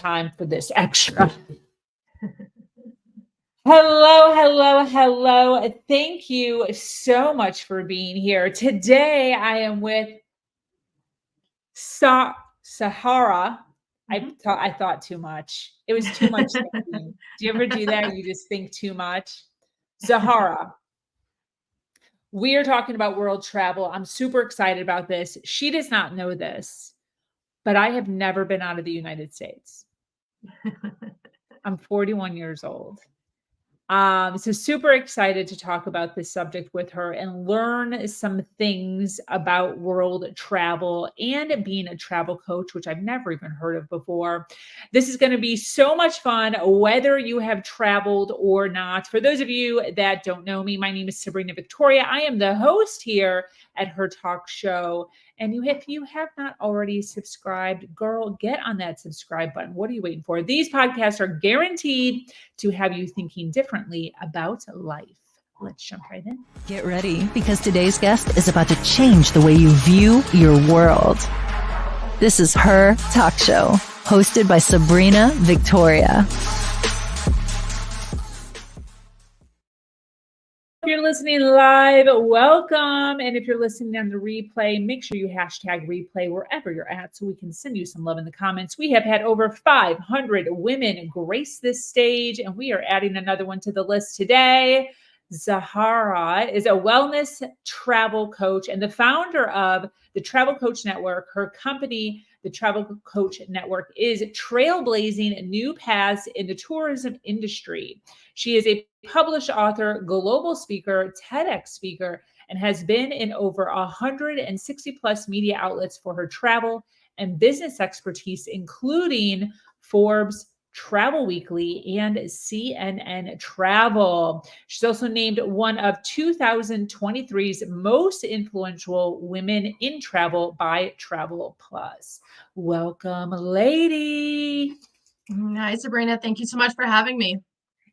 time for this extra. Hello. Thank you so much for being here. Today, I am with Sahara. I thought too much. It was too much thinking. Do you ever do that? You just think too much? Sahara. We are talking about world travel. I'm super excited about this. She does not know this, but I have never been out of the United States. I'm 41 years old. So super excited to talk about this subject with her and learn some things about world travel and being a travel coach, which I've never even heard of before. This is going to be so much fun, whether you have traveled or not. For those of you that don't know me, my name is Sabrina Victoria. I am the host here at her talk show. And if you have not already subscribed, girl, get on that subscribe button. What are you waiting for? These podcasts are guaranteed to have you thinking differently about life. Let's jump right in. Get ready, because today's guest is about to change the way you view your world. This is Her Talk Show, hosted by Sabrina Victoria. If you're listening live, welcome. And if you're listening on the replay, make sure you hashtag replay wherever you're at so we can send you some love in the comments. We have had over 500 women grace this stage, and we are adding another one to the list today. Sahara is a wellness travel coach and the founder of the Travel Coach Network. Her company, the Travel Coach Network, is trailblazing new paths in the tourism industry. She is a published author, global speaker, TEDx speaker, and has been in over 160 plus media outlets for her travel and business expertise, including Forbes, Travel Weekly, and CNN Travel. She's also named one of 2023's most influential women in travel by TravelPulse. Welcome, lady. Hi, Sabrina. Thank you so much for having me.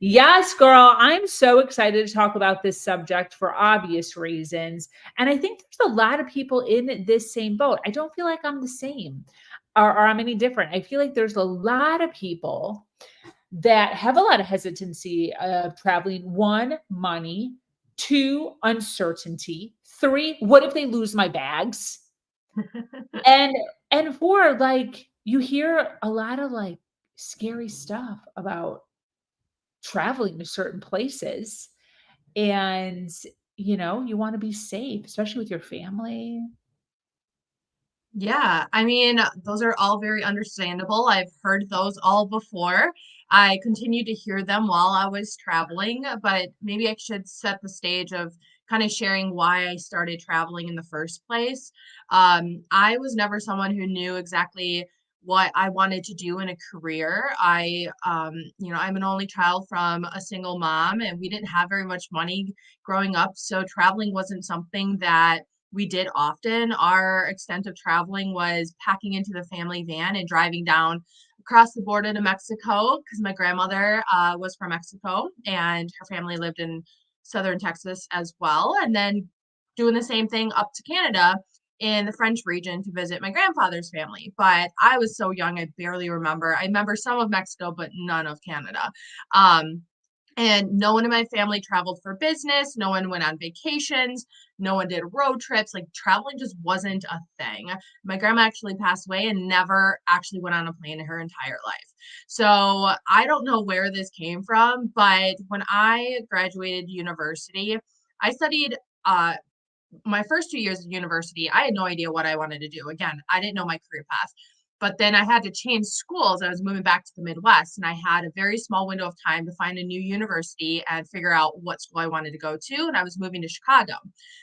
Yes, girl. I'm so excited to talk about this subject for obvious reasons. And I think there's a lot of people in this same boat. I don't feel like I'm the same or I'm any different. I feel like there's a lot of people that have a lot of hesitancy of traveling. 1, money. 2, uncertainty. 3, what if they lose my bags? and 4, like, you hear a lot of like scary stuff about traveling to certain places, and you want to be safe, especially with your family. Yeah, I mean, those are all very understandable. I've heard those all before. I continued to hear them while I was traveling, but maybe I should set the stage of kind of sharing why I started traveling in the first place. I was never someone who knew exactly what I wanted to do in a career. I'm an only child from a single mom, and we didn't have very much money growing up, so traveling wasn't something that we did often. Our extent of traveling was packing into the family van and driving down across the border to Mexico, because my grandmother was from Mexico and her family lived in southern Texas as well. And then doing the same thing up to Canada in the French region to visit my grandfather's family. But I was so young, I barely remember. I remember some of Mexico, but none of Canada. And no one in my family traveled for business. No one went on vacations. No one did road trips. Like, traveling just wasn't a thing. My grandma actually passed away and never actually went on a plane in her entire life. So I don't know where this came from, but when I graduated university, I studied my first 2 years of university. I had no idea what I wanted to do. Again, I didn't know my career path. But then I had to change schools. I was moving back to the Midwest, and I had a very small window of time to find a new university and figure out what school I wanted to go to. And I was moving to Chicago.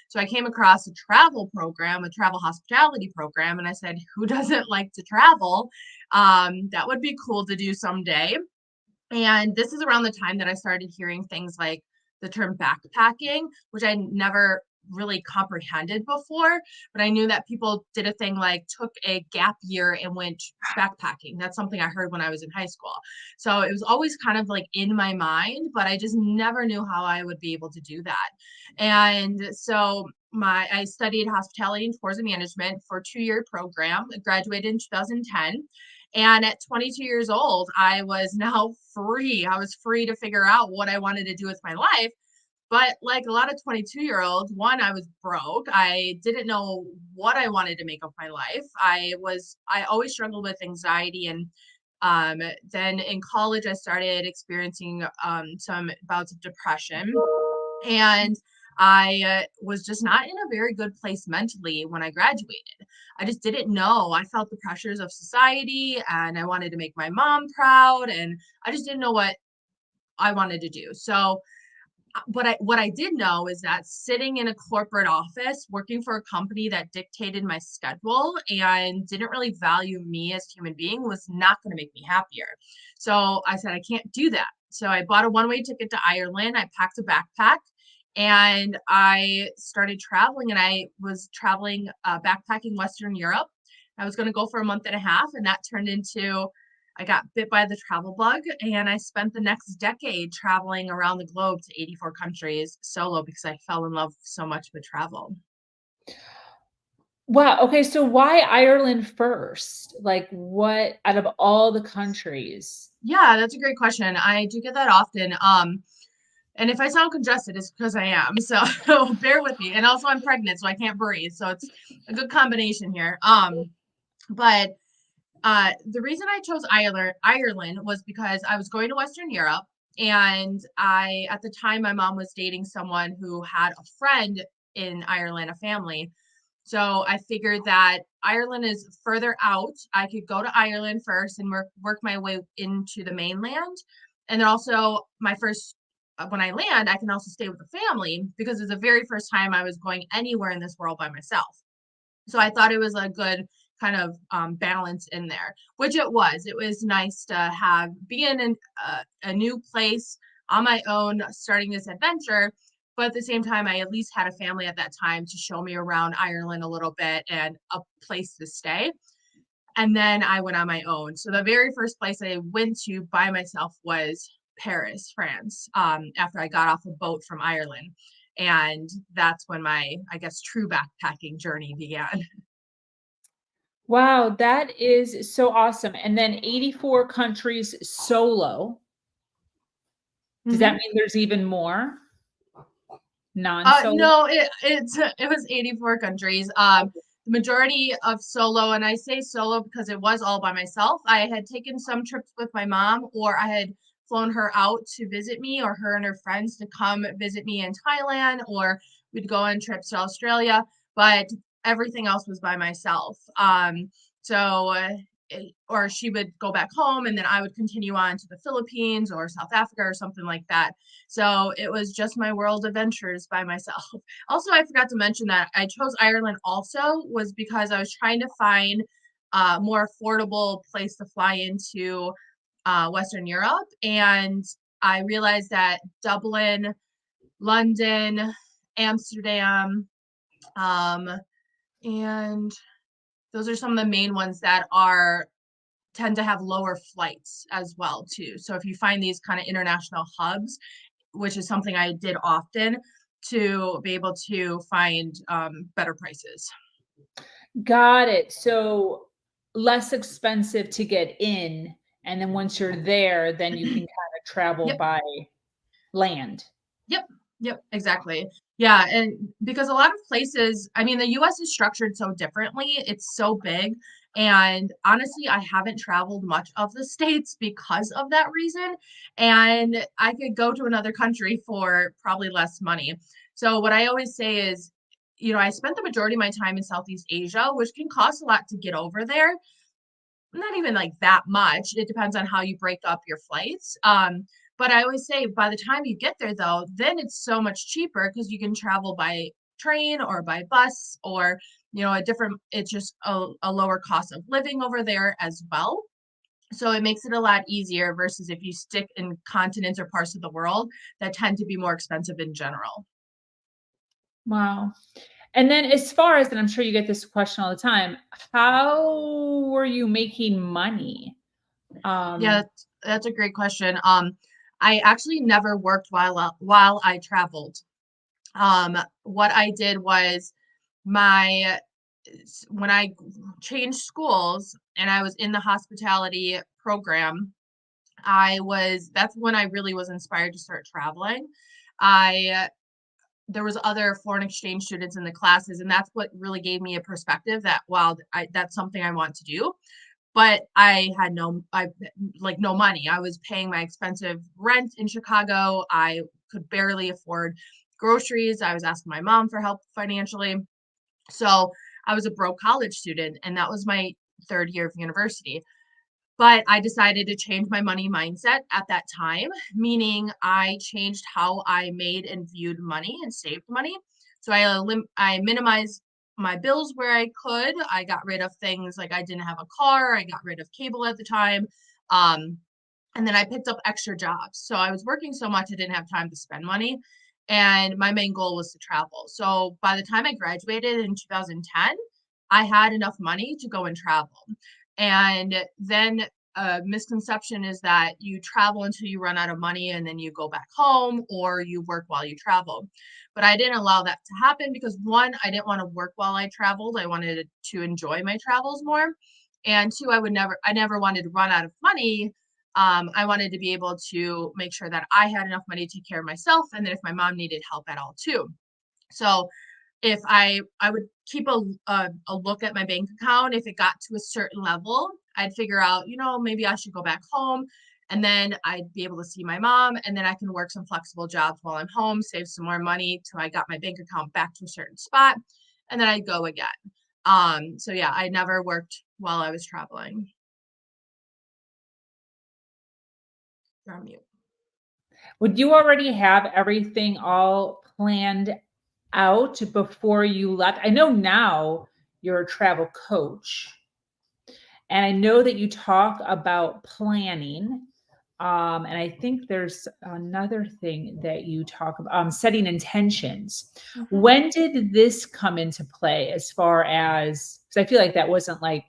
So I came across a travel program, a travel hospitality program. And I said, who doesn't like to travel? That would be cool to do someday. And this is around the time that I started hearing things like the term backpacking, which I never really comprehended before, but I knew that people did a thing like took a gap year and went backpacking. That's something I heard when I was in high school. So it was always kind of like in my mind, but I just never knew how I would be able to do that. And so I studied hospitality and tourism management for a 2-year program. I graduated in 2010. And at 22 years old, I was now free. I was free to figure out what I wanted to do with my life. But like a lot of 22-year-olds, one, I was broke. I didn't know what I wanted to make of my life. I always struggled with anxiety. And then in college, I started experiencing some bouts of depression. And I was just not in a very good place mentally when I graduated. I just didn't know. I felt the pressures of society and I wanted to make my mom proud. And I just didn't know what I wanted to do. So what I did know is that sitting in a corporate office, working for a company that dictated my schedule and didn't really value me as a human being was not going to make me happier. So I said, I can't do that. So I bought a one-way ticket to Ireland. I packed a backpack and I started traveling, and I was traveling, backpacking Western Europe. I was going to go for a month and a half, and that turned into I got bit by the travel bug, and I spent the next decade traveling around the globe to 84 countries solo because I fell in love so much with travel. Wow. Okay. So why Ireland first? Like, what out of all the countries? Yeah, that's a great question. I do get that often. And if I sound congested, it's because I am. So bear with me. And also I'm pregnant, so I can't breathe. So it's a good combination here. But the reason I chose Ireland was because I was going to Western Europe, and at the time, my mom was dating someone who had a friend in Ireland, a family. So I figured that Ireland is further out. I could go to Ireland first and work my way into the mainland. And then also when I land, I can also stay with the family because it's the very first time I was going anywhere in this world by myself. So I thought it was a good kind of balance in there, which it was. It was nice to be in a new place on my own, starting this adventure. But at the same time, I at least had a family at that time to show me around Ireland a little bit and a place to stay. And then I went on my own. So the very first place I went to by myself was Paris, France, after I got off a boat from Ireland. And that's when my, I guess, true backpacking journey began. Wow, that is so awesome. And then 84 countries solo. Does that Mhm. mean there's even more non-solo? No, it was 84 countries. The majority of solo, and I say solo because it was all by myself. I had taken some trips with my mom, or I had flown her out to visit me, or her and her friends to come visit me in Thailand, or we'd go on trips to Australia, but everything else was by myself. So or she would go back home and then I would continue on to the Philippines or South Africa or something like that. So it was just my world adventures by myself. Also, I forgot to mention that I chose Ireland also was because I was trying to find a more affordable place to fly into Western Europe. And I realized that Dublin, London, Amsterdam, um, and those are some of the main ones that tend to have lower flights as well too. So if you find these kind of international hubs, which is something I did often to be able to find better prices. Got it. So less expensive to get in, and then once you're there, then you can kind of travel Yep. by land. Yep. Yep. Exactly. Yeah. And because a lot of places, I mean, the US is structured so differently, it's so big. And honestly, I haven't traveled much of the States because of that reason. And I could go to another country for probably less money. So, what I always say is, I spent the majority of my time in Southeast Asia, which can cost a lot to get over there. Not even like that much. It depends on how you break up your flights. But I always say by the time you get there though, then it's so much cheaper because you can travel by train or by bus or it's just a lower cost of living over there as well. So it makes it a lot easier versus if you stick in continents or parts of the world that tend to be more expensive in general. Wow. And then as far as, and I'm sure you get this question all the time, how were you making money? Yeah, that's a great question. I actually never worked while I traveled. What I did was my when I changed schools and I was in the hospitality program, that's when I really was inspired to start traveling. I There was other foreign exchange students in the classes, and that's what really gave me a perspective that, wow, that's something I want to do. But I had no money. I was paying my expensive rent in Chicago. I could barely afford groceries. I was asking my mom for help financially. So I was a broke college student, and that was my third year of university. But I decided to change my money mindset at that time, meaning I changed how I made and viewed money and saved money. So I minimized my bills where I could. I got rid of things like I didn't have a car. I got rid of cable at the time. Um, and then I picked up extra jobs. So I was working so much I didn't have time to spend money. And my main goal was to travel. So by the time I graduated in 2010, I had enough money to go and travel. And then a misconception is that you travel until you run out of money and then you go back home, or you work while you travel. But I didn't allow that to happen because, one, I didn't want to work while I traveled. I wanted to enjoy my travels more. And two, I never wanted to run out of money. I wanted to be able to make sure that I had enough money to take care of myself, and then if my mom needed help at all too. So if I would keep a look at my bank account. If it got to a certain level, I'd figure out, maybe I should go back home, and then I'd be able to see my mom, and then I can work some flexible jobs while I'm home, save some more money till I got my bank account back to a certain spot, and then I'd go again. So yeah, I never worked while I was traveling. You're on mute. Would you already have everything all planned out before you left? I know now you're a travel coach, and I know that you talk about planning. And I think there's another thing that you talk about, setting intentions. Mhm. When did this come into play as far as, because I feel like that wasn't like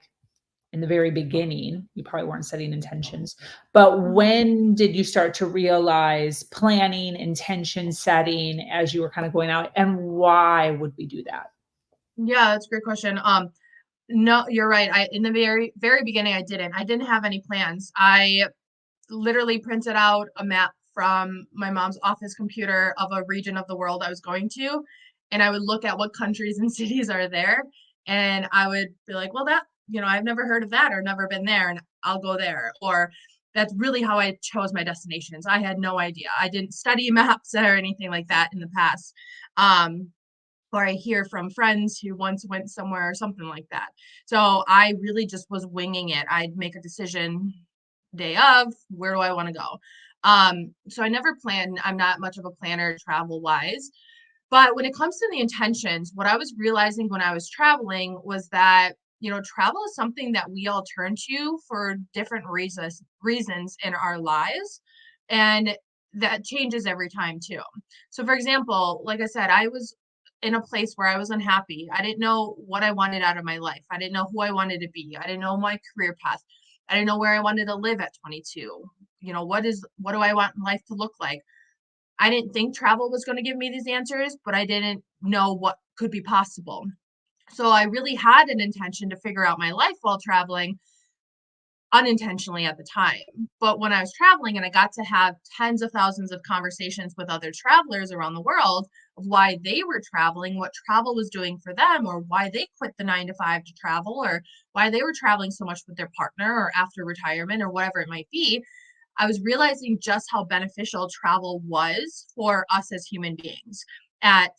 in the very beginning, you probably weren't setting intentions, but when did you start to realize planning, intention setting as you were kind of going out, and why would we do that? Yeah, that's a great question. No, you're right. In the very, very beginning, I didn't have any plans. I literally printed out a map from my mom's office computer of a region of the world I was going to, and I would look at what countries and cities are there, and I would be like, well, I've never heard of that or never been there, and I'll go there. Or that's really how I chose my destinations. I had no idea. I didn't study maps or anything like that in the past. Um, or I hear from friends who once went somewhere or something like that. So I really just was winging it. I'd make a decision day of, where do I want to go? So I never planned. I'm not much of a planner travel wise. But when it comes to the intentions, what I was realizing when I was traveling was that, travel is something that we all turn to for different reasons in our lives. And that changes every time too. So for example, like I said, I was in a place where I was unhappy. I didn't know what I wanted out of my life. I didn't know who I wanted to be. I didn't know my career path. I didn't know where I wanted to live at 22. What do I want life to look like? I didn't think travel was going to give me these answers, but I didn't know what could be possible. So I really had an intention to figure out my life while traveling, unintentionally at the time. But when I was traveling and I got to have tens of thousands of conversations with other travelers around the world of why they were traveling, what travel was doing for them, or why they quit the 9 to 5 to travel, or why they were traveling so much with their partner or after retirement or whatever it might be, I was realizing just how beneficial travel was for us as human beings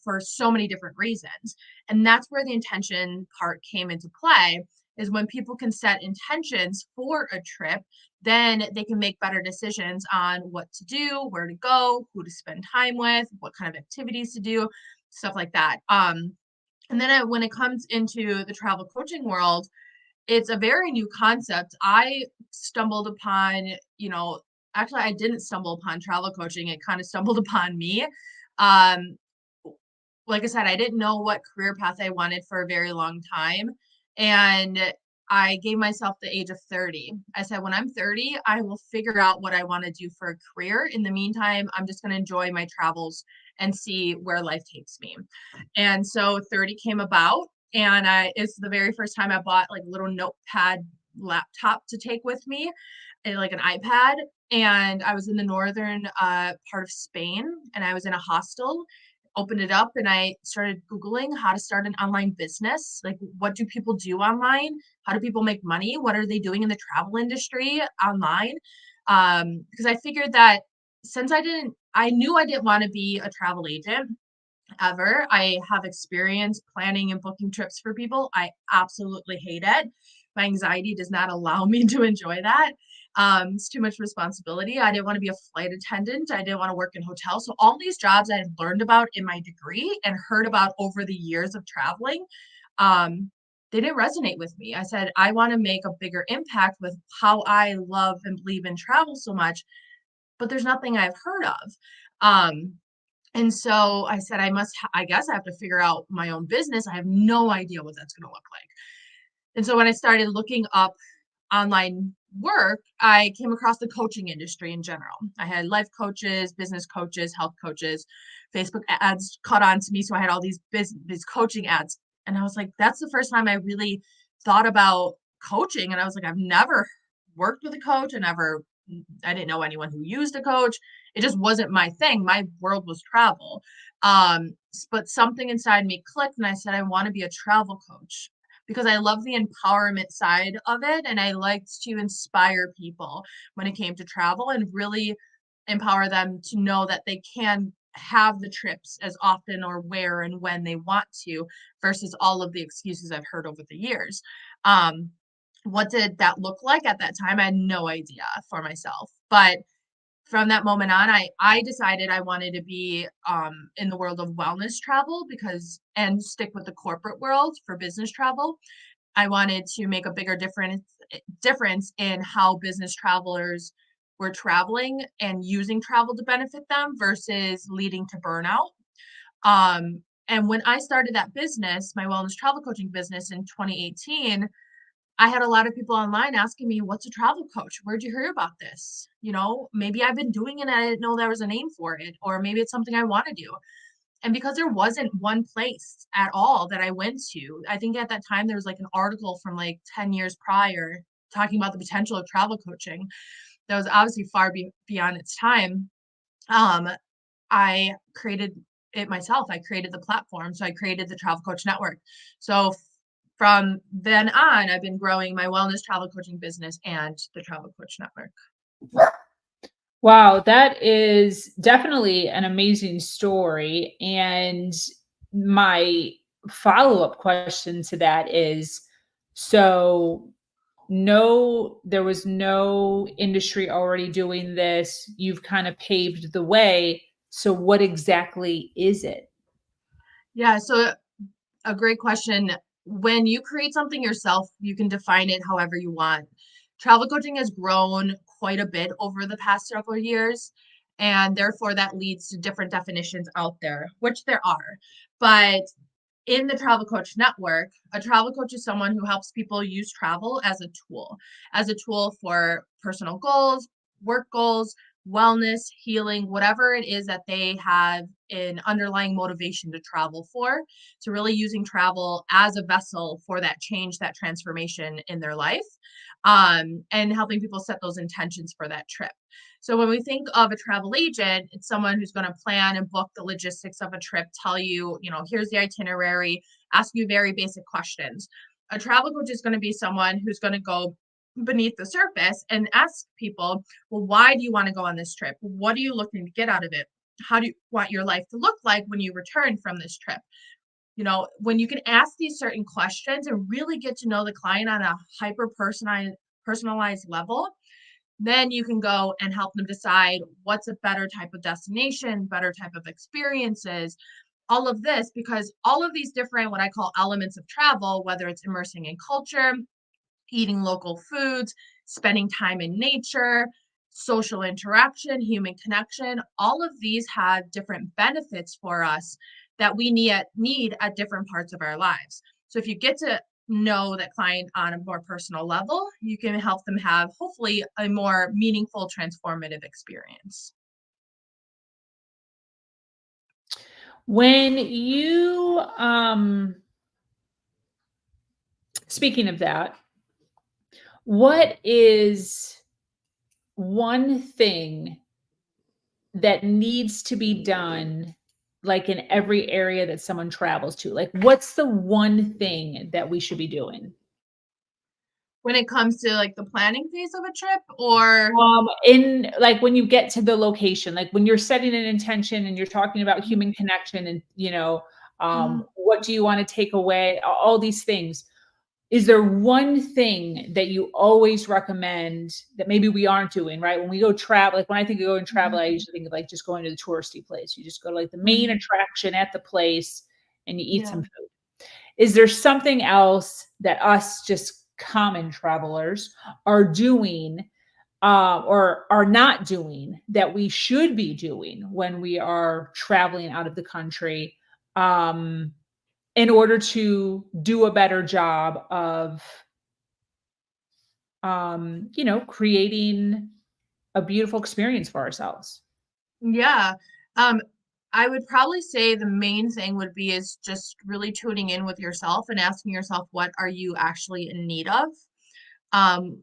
for so many different reasons. And that's where the intention part came into play, is when people can set intentions for a trip, then they can make better decisions on what to do, where to go, who to spend time with, what kind of activities to do, stuff like that. And then when it comes into the travel coaching world, it's a very new concept. I stumbled upon, actually, I didn't stumble upon travel coaching. It kind of stumbled upon me. Um, like I said, I didn't know what career path I wanted for a very long time. And I gave myself the age of 30. I said, when I'm 30, I will figure out what I want to do for a career. In the meantime, I'm just going to enjoy my travels and see where life takes me. And so 30 came about. And it's the very first time I bought like a little notepad laptop to take with me, and like an iPad. And I was in the northern part of Spain, and I was in a hostel. Opened it up and I started Googling how to start an online business. Like, what do people do online? How do people make money? What are they doing in the travel industry online? Because I figured that since I knew I didn't want to be a travel agent ever. I have experience planning and booking trips for people. I absolutely hate it. My anxiety does not allow me to enjoy that. It's too much responsibility. I didn't want to be a flight attendant. I didn't want to work in hotels. So all these jobs I had learned about in my degree and heard about over the years of traveling, they didn't resonate with me. I said, I want to make a bigger impact with how I love and believe in travel so much, but there's nothing I've heard of. Um, and so I said, I guess I have to figure out my own business. I have no idea what that's going to look like. And so when I started looking up online work, I came across the coaching industry in general. I had life coaches, business coaches, health coaches, Facebook ads caught on to me. So I had all these coaching ads. And I was like, that's the first time I really thought about coaching. And I was like, I've never worked with a coach. I didn't know anyone who used a coach. It just wasn't my thing. My world was travel. But something inside me clicked and I said, I want to be a travel coach because I love the empowerment side of it. And I liked to inspire people when it came to travel and really empower them to know that they can have the trips as often or where and when they want to versus all of the excuses I've heard over the years. What did that look like at that time? I had no idea for myself. But from that moment on, I decided I wanted to be in the world of wellness travel and stick with the corporate world for business travel. I wanted to make a bigger difference in how business travelers were traveling and using travel to benefit them versus leading to burnout. And when I started that business, my wellness travel coaching business in 2018, I had a lot of people online asking me, what's a travel coach? Where'd you hear about this? Maybe I've been doing it and I didn't know there was a name for it, or maybe it's something I want to do. And because there wasn't one place at all that I went to, I think at that time there was like an article from like 10 years prior talking about the potential of travel coaching that was obviously far beyond its time. I created it myself. I created the platform. So I created the Travel Coach Network. So from then on, I've been growing my wellness travel coaching business and the Travel Coach Network. Wow, that is definitely an amazing story. And my follow-up question to that is, so there was no industry already doing this. You've kind of paved the way. So what exactly is it? Yeah, so a great question. When you create something yourself, you can define it however you want. Travel coaching has grown quite a bit over the past several years, and therefore that leads to different definitions out there, which there are. But in the Travel Coach Network, a travel coach is someone who helps people use travel as a tool for personal goals, work goals, wellness, healing, whatever it is that they have an underlying motivation to travel for. So really using travel as a vessel for that change, that transformation in their life, and helping people set those intentions for that trip. So when we think of a travel agent, it's someone who's going to plan and book the logistics of a trip, tell you, here's the itinerary, ask you very basic questions. A travel coach is going to be someone who's going to go beneath the surface and ask people, well, why do you want to go on this trip? What are you looking to get out of it? How do you want your life to look like when you return from this trip? When you can ask these certain questions and really get to know the client on a hyper personalized level, then you can go and help them decide what's a better type of destination, better type of experiences, all of this, because all of these different, what I call elements of travel, whether it's immersing in culture, eating local foods, spending time in nature, social interaction, human connection, all of these have different benefits for us that we need at different parts of our lives. So if you get to know that client on a more personal level, you can help them have hopefully a more meaningful, transformative experience. When you Speaking of that, what is one thing that needs to be done, like in every area that someone travels to? Like, what's the one thing that we should be doing? When it comes to like the planning phase of a trip, or In like when you get to the location, like when you're setting an intention and you're talking about human connection and, Mhm. what do you want to take away? All these things. Is there one thing that you always recommend that maybe we aren't doing, right? When we go travel, like when I think of going travel, Mhm. I usually think of like just going to the touristy place. You just go to like the main Mhm. attraction at the place and you eat Yeah. some food. Is there something else that us just common travelers are doing or are not doing that we should be doing when we are traveling out of the country um, in order to do a better job of creating a beautiful experience for ourselves? Yeah. Um, I would probably say the main thing would be is just really tuning in with yourself and asking yourself, what are you actually in need of?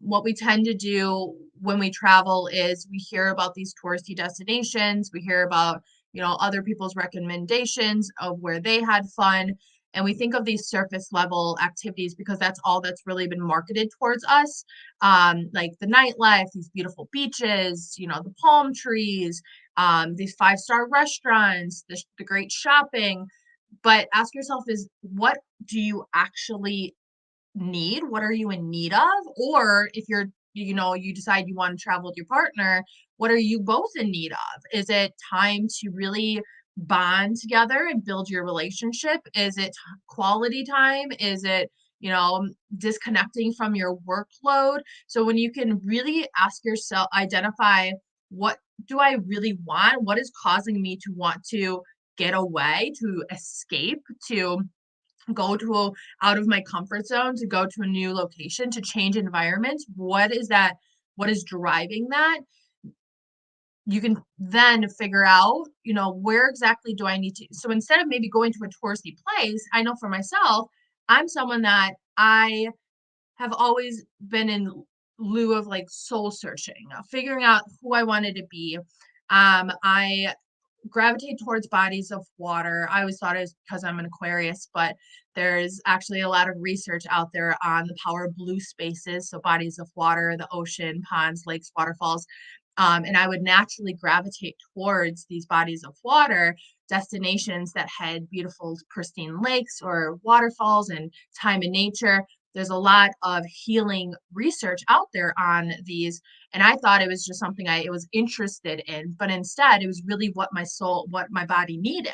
What we tend to do when we travel is we hear about these touristy destinations, we hear about, other people's recommendations of where they had fun, and we think of these surface level activities because that's all that's really been marketed towards us. Like the nightlife, these beautiful beaches, the palm trees, these five-star restaurants, the great shopping. But ask yourself is what do you actually need? What are you in need of? Or if you decide you want to travel with your partner, what are you both in need of? Is it time to really bond together and build your relationship? Is it quality time? Is it, disconnecting from your workload? So when you can really ask yourself, identify what do I really want? What is causing me to want to get away, to escape, to go to out of my comfort zone, to go to a new location, to change environments? What is that? What is driving that? You can then figure out, where exactly do I need to. So instead of maybe going to a touristy place, I know for myself, I'm someone that I have always been in lieu of like soul searching, figuring out who I wanted to be. I gravitate towards bodies of water. I always thought it was because I'm an Aquarius, but there's actually a lot of research out there on the power of blue spaces, so bodies of water, the ocean, ponds, lakes, waterfalls. And I would naturally gravitate towards these bodies of water, destinations that had beautiful, pristine lakes or waterfalls and time in nature. There's a lot of healing research out there on these, and I thought it was just something I was interested in, but instead it was really what my body needed.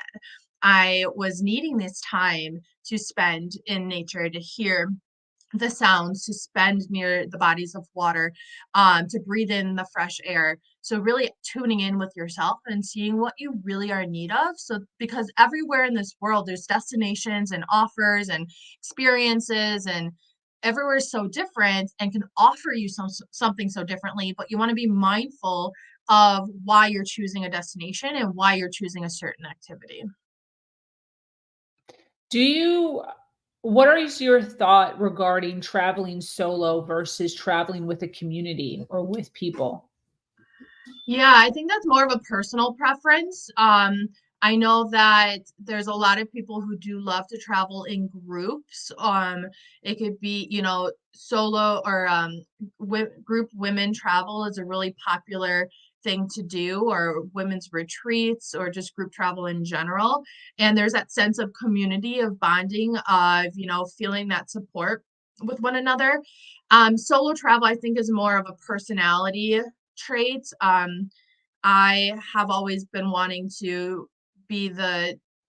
I was needing this time to spend in nature, to hear the sounds, to spend near the bodies of water, to breathe in the fresh air. So really tuning in with yourself and seeing what you really are in need of. So because everywhere in this world, there's destinations and offers and experiences, and everywhere is so different and can offer you something so differently. But you want to be mindful of why you're choosing a destination and why you're choosing a certain activity. Do you What is your thought regarding traveling solo versus traveling with a community or with people? Yeah, I think that's more of a personal preference. I know that there's a lot of people who do love to travel in groups. It could be, solo or group women travel is a really popular thing to do, or women's retreats, or just group travel in general. And there's that sense of community, of bonding, of, feeling that support with one another. Solo travel, I think, is more of a personality traits. I have always been wanting to be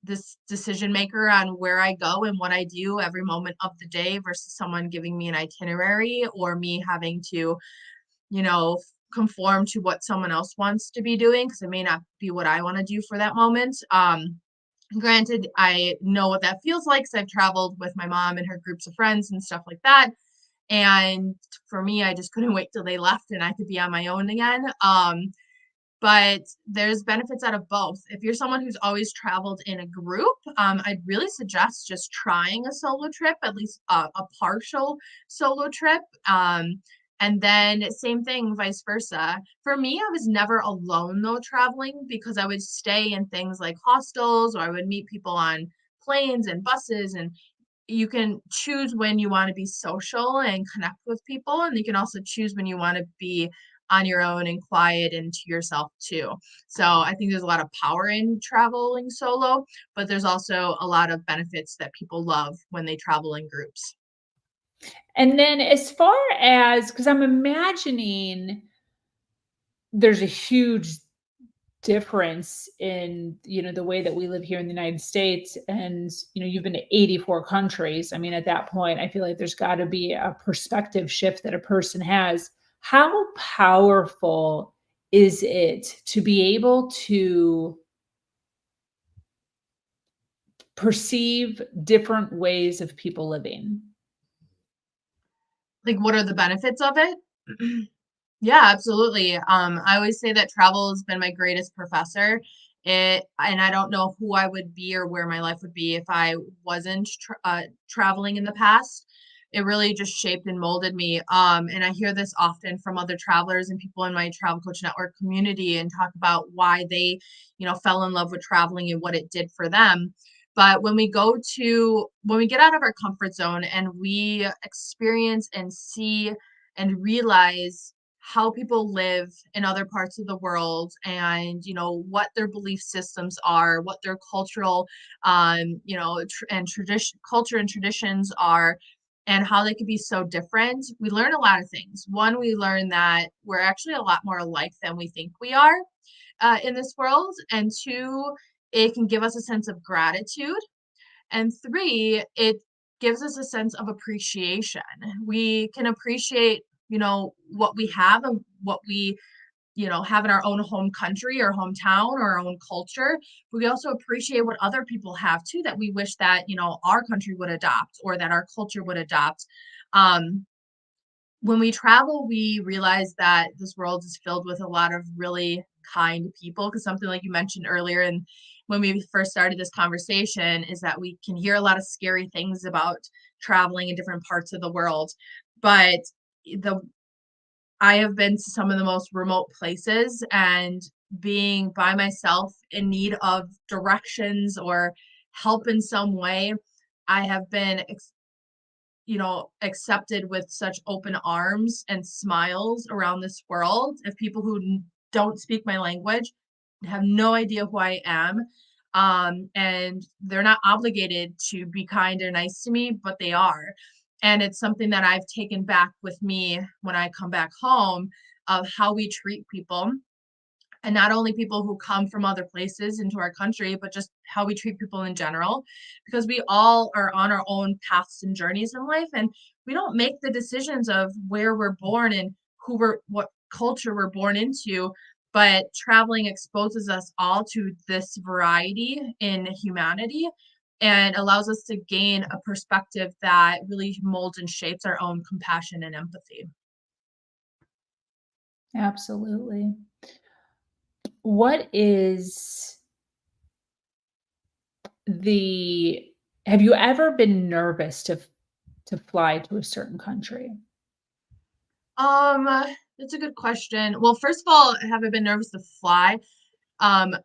this decision maker on where I go and what I do every moment of the day versus someone giving me an itinerary, or me having to, conform to what someone else wants to be doing because it may not be what I want to do for that moment. Granted, I know what that feels like because I've traveled with my mom and her groups of friends and stuff like that. And for me, I just couldn't wait till they left and I could be on my own again. but there's benefits out of both. If you're someone who's always traveled in a group, I'd really suggest just trying a solo trip, at least a partial solo trip. And then same thing, vice versa. For me, I was never alone though traveling, because I would stay in things like hostels, or I would meet people on planes and buses, and you can choose when you want to be social and connect with people, and you can also choose when you want to be on your own and quiet and to yourself too. So I think there's a lot of power in traveling solo, but there's also a lot of benefits that people love when they travel in groups. And then as far as, because I'm imagining there's a huge difference in, the way that we live here in the United States, and you've been to 84 countries. I mean, at that point I feel like there's got to be a perspective shift that a person has. How powerful is it to be able to perceive different ways of people living? Like, what are the benefits of it? Yeah, absolutely. I always say that travel has been my greatest professor. And I don't know who I would be or where my life would be if I wasn't traveling in the past. It really just shaped and molded me. And I hear this often from other travelers and people in my Travel Coach Network community, and talk about why they, fell in love with traveling and what it did for them. But when we get out of our comfort zone and we experience and see and realize how people live in other parts of the world, and what their belief systems are, what their cultural and culture and traditions are, and how they could be so different, we learn a lot of things. One, we learn that we're actually a lot more alike than we think we are in this world. And two, it can give us a sense of gratitude. And three, it gives us a sense of appreciation. We can appreciate, what we have and what we, have in our own home country or hometown or our own culture. But we also appreciate what other people have too, that we wish that, our country would adopt, or that our culture would adopt. Um, when we travel, we realize that this world is filled with a lot of really kind people, because something like you mentioned earlier, and when we first started this conversation, is that we can hear a lot of scary things about traveling in different parts of the world. But the I have been to some of the most remote places, and being by myself in need of directions or help in some way, I have been accepted with such open arms and smiles around this world of people who don't speak my language, have no idea who I am. And they're not obligated to be kind or nice to me, but they are. And it's something that I've taken back with me when I come back home, of how we treat people, and not only people who come from other places into our country, but just how we treat people in general, because we all are on our own paths and journeys in life, and we don't make the decisions of where we're born and what culture we're born into. But traveling exposes us all to this variety in humanity, and allows us to gain a perspective that really molds and shapes our own compassion and empathy. Absolutely. What is the have you ever been nervous to fly to a certain country? Um, that's a good question. Well, first of all, have I been nervous to fly? Um,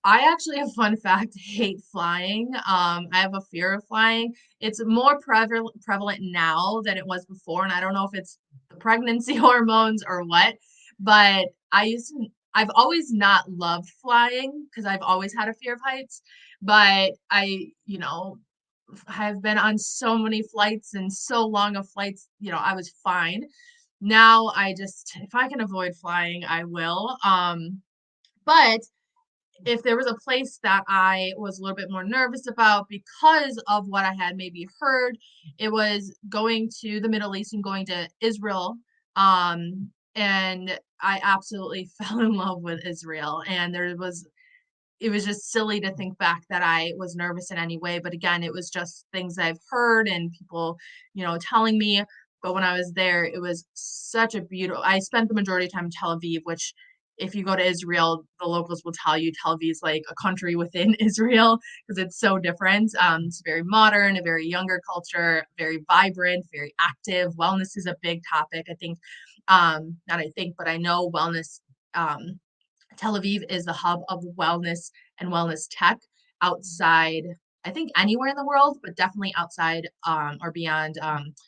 I actually, a fun fact, hate flying. I have a fear of flying. It's more prevalent now than it was before, and I don't know if it's the pregnancy hormones or what, but I've always not loved flying, because I've always had a fear of heights, but have been on so many flights and so long of flights, I was fine. Now if I can avoid flying, I will. But if there was a place that I was a little bit more nervous about because of what I had maybe heard, it was going to the Middle East and going to Israel. And I absolutely fell in love with Israel. And it was just silly to think back that I was nervous in any way. But again, it was just things I've heard and people, telling me. But when I was there, it was such a beautiful, I spent the majority of time in Tel Aviv, which if you go to Israel, the locals will tell you Tel Aviv is like a country within Israel because it's so different. It's very modern, a very younger culture, very vibrant, very active. Wellness is a big topic. I think, but I know wellness. Tel Aviv is the hub of wellness and wellness tech outside, I think, anywhere in the world, but definitely outside or beyond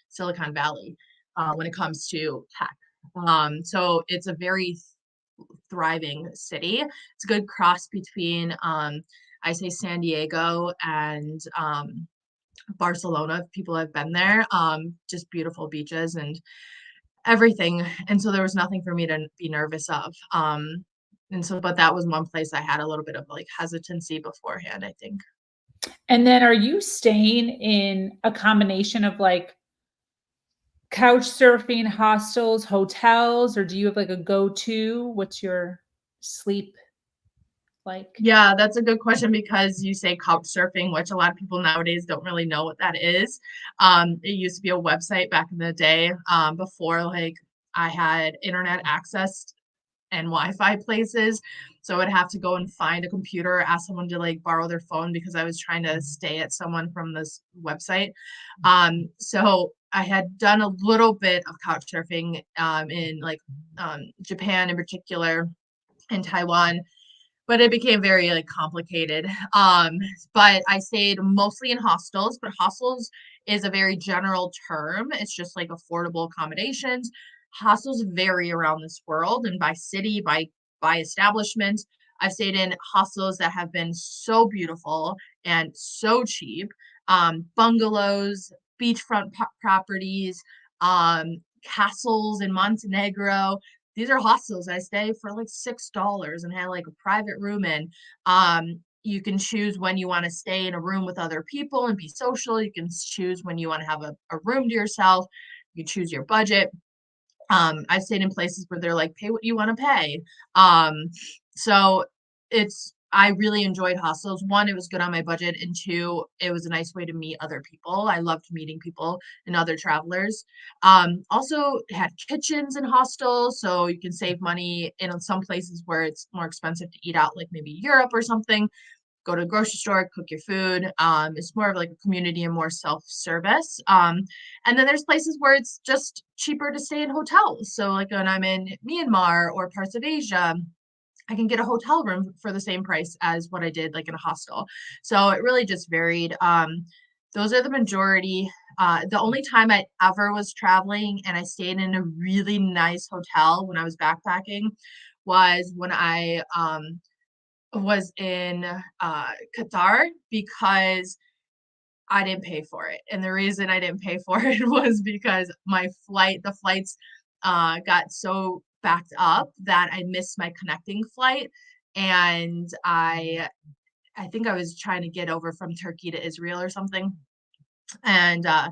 Silicon Valley when it comes to tech. So it's a very thriving city. It's a good cross between, I say, San Diego and Barcelona, if people have been there. Just beautiful beaches and everything. And so there was nothing for me to be nervous of. But that was one place I had a little bit of like hesitancy beforehand, I think. And then are you staying in a combination of like couch surfing, hostels, hotels, or do you have like a go-to? What's your sleep like? Yeah, that's a good question because you say couch surfing, which a lot of people nowadays don't really know what that is. It used to be a website back in the day, before like I had internet access and Wi-Fi places. So I would have to go and find a computer, ask someone to like borrow their phone because I was trying to stay at someone from this website. So I had done a little bit of couch surfing in like Japan in particular, and Taiwan, but it became very like complicated. But I stayed mostly in hostels, but hostels is a very general term. It's just like affordable accommodations. Hostels vary around this world and by city, by establishment. I've stayed in hostels that have been so beautiful and so cheap. Bungalows, beachfront properties, castles in Montenegro. These are hostels I stay for like $6 and had like a private room in. You can choose when you want to stay in a room with other people and be social. You can choose when you want to have a room to yourself. You choose your budget. I've stayed in places where they're like, pay what you want to pay. So I really enjoyed hostels. One, it was good on my budget, and two, it was a nice way to meet other people. I loved meeting people and other travelers. Also had kitchens in hostels, so you can save money in some places where it's more expensive to eat out, like maybe Europe or something. Go to a grocery store, cook your food. It's more of like a community and more self-service. And then there's places where it's just cheaper to stay in hotels. So like when I'm in Myanmar or parts of Asia, I can get a hotel room for the same price as what I did like in a hostel. So it really just varied. Those are the majority. The only time I ever was traveling and I stayed in a really nice hotel when I was backpacking was when I was in Qatar, because I didn't pay for it. And the reason I didn't pay for it was because the flights got so backed up that I missed my connecting flight. And I think I was trying to get over from Turkey to Israel or something. And I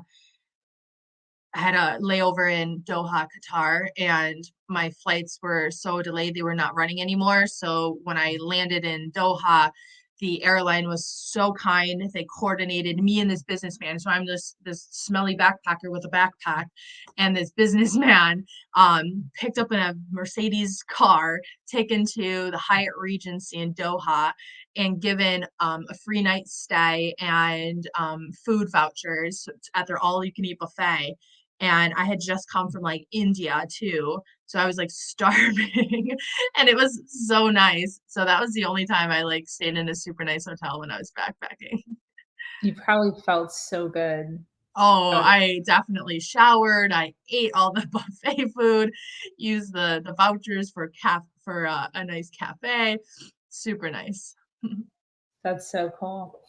had a layover in Doha, Qatar, and my flights were so delayed, they were not running anymore. So when I landed in Doha, the airline was so kind. They coordinated me and this businessman. So I'm this smelly backpacker with a backpack, and this businessman picked up in a Mercedes car, taken to the Hyatt Regency in Doha, and given a free night stay and food vouchers at their all-you-can-eat buffet. And I had just come from like India too. So I was like starving and it was so nice. So that was the only time I like stayed in a super nice hotel when I was backpacking. You probably felt so good. Oh, I definitely showered. I ate all the buffet food, used the vouchers for a nice cafe. Super nice. That's so cool.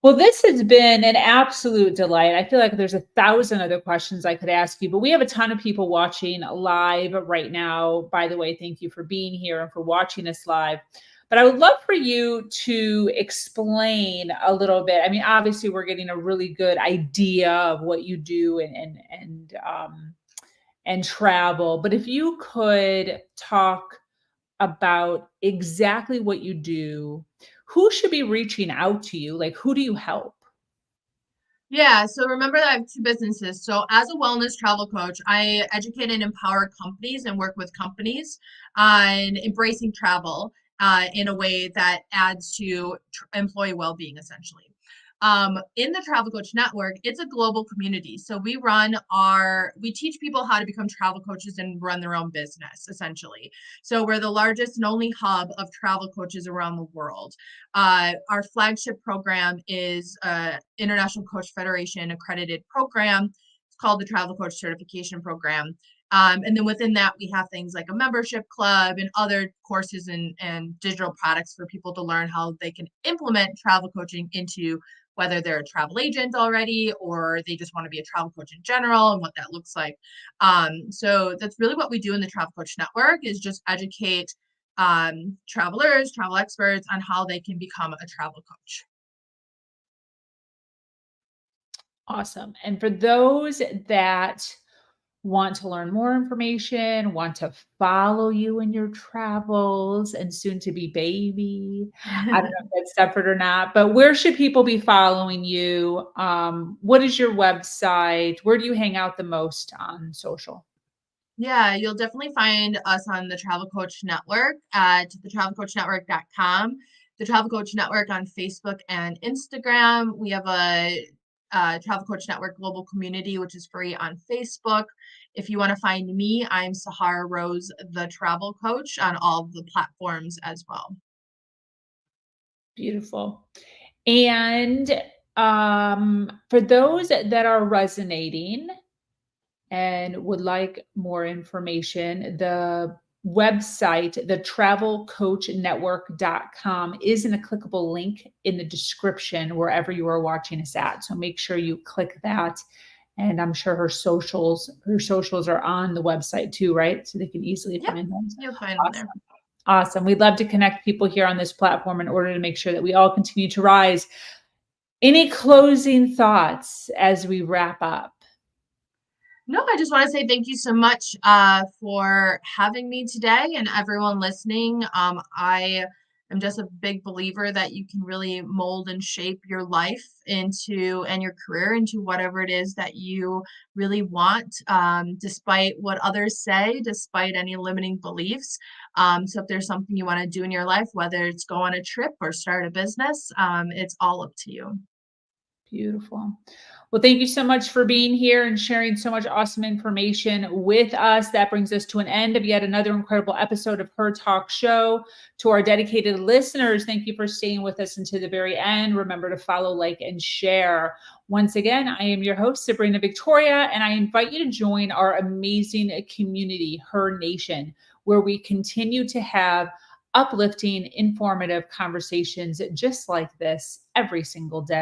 Well, this has been an absolute delight. I feel like there's 1,000 other questions I could ask you, but we have a ton of people watching live right now. By the way, thank you for being here and for watching us live. But I would love for you to explain a little bit. I mean, obviously, we're getting a really good idea of what you do and travel. But if you could talk about exactly what you do, who should be reaching out to you? Like, who do you help? Yeah, so remember that I have two businesses. So as a wellness travel coach, I educate and empower companies and work with companies on embracing travel in a way that adds to employee well-being, essentially. In the Travel Coach Network, it's a global community. So we teach people how to become travel coaches and run their own business, essentially. So we're the largest and only hub of travel coaches around the world. Our flagship program is International Coach Federation accredited program. It's called the Travel Coach Certification Program. And then within that, we have things like a membership club and other courses and digital products for people to learn how they can implement travel coaching into whether they're a travel agent already or they just want to be a travel coach in general and what that looks like. So that's really what we do in the Travel Coach Network is just educate travelers, travel experts on how they can become a travel coach. Awesome. And for those that want to learn more information, want to follow you in your travels and soon to be baby. I don't know if that's separate or not, but where should people be following you? What is your website? Where do you hang out the most on social? Yeah, you'll definitely find us on the Travel Coach Network at thetravelcoachnetwork.com, the Travel Coach Network on Facebook and Instagram. We have a Travel Coach Network global community, which is free on Facebook. If you want to find me, I'm Sahara Rose, the travel coach, on all of the platforms as well. Beautiful. And for those that are resonating and would like more information, the website, the travelcoachnetwork.com, is in a clickable link in the description wherever you are watching us at. So make sure you click that. And I'm sure her socials are on the website too, right? So they can easily Yep, find them. you'll find them Awesome. there. Awesome. We'd love to connect people here on this platform in order to make sure that we all continue to rise. Any closing thoughts as we wrap up? No, I just want to say thank you so much for having me today and everyone listening. I am just a big believer that you can really mold and shape your life into and your career into whatever it is that you really want, despite what others say, despite any limiting beliefs. So if there's something you want to do in your life, whether it's go on a trip or start a business, it's all up to you. Beautiful. Well, thank you so much for being here and sharing so much awesome information with us. That brings us to an end of yet another incredible episode of Her Talk Show. To our dedicated listeners, thank you for staying with us until the very end. Remember to follow, like, and share. Once again, I am your host, Sabrina Victoria, and I invite you to join our amazing community, Her Nation, where we continue to have uplifting, informative conversations just like this every single day.